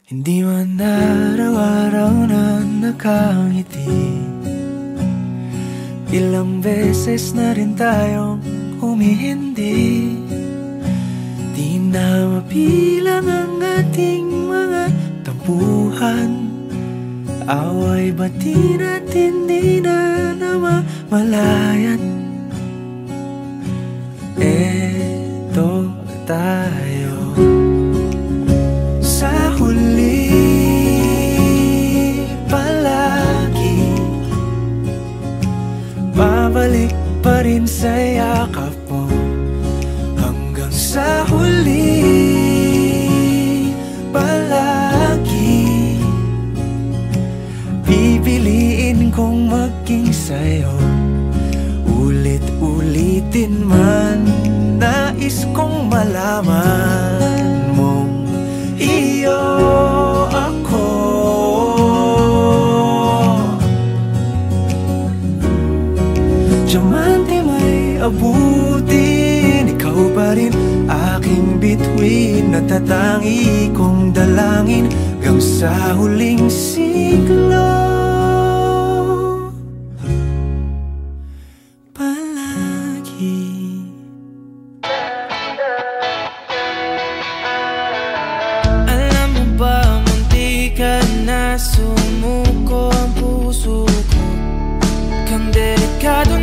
Hindi man araw-araw na nakangiti, ilang beses na rin tayong humihindi. Di na mapilang ang ating mga tampuhan, away bati natin di na namamalayan. Eto tayo sa huli palagi, babalik pa rin sa yakap mo. Hanggang sa huli palagi, pipiliin kong maging sa'yo. Ulit-ulitin man, nais kong malaman mong iyo ako. Diamante may abutin, ikaw pa rin aking bituin, natatangi kong dalangin hanggang sa huling siglo. Sumuko ang puso ko, kang delikado